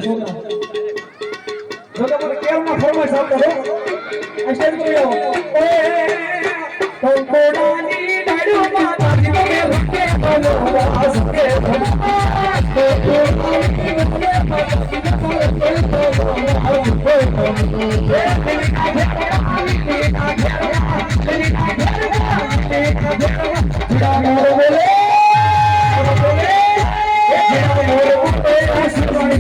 જો તમને કેવના ફરમાઈશ આવતા હો આ સ્ટેજ પર આવો ઓય તો કોડાની ડાળમાં તાજી તમે રૂકે બોલો વાસ કે તો કોડાની ડાળમાં તાજી તમે રૂકે બોલો વાસ Hãy subscribe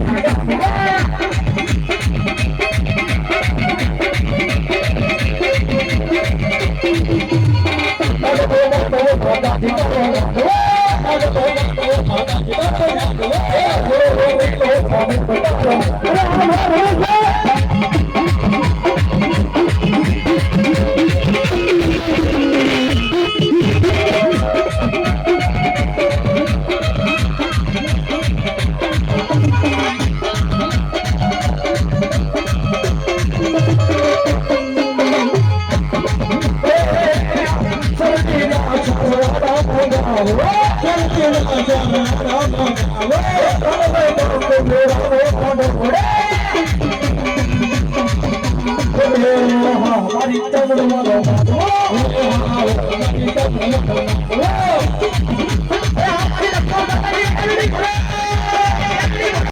cho kênh Ghiền Mì Gõ để không bỏ lỡ những video hấp dẫn.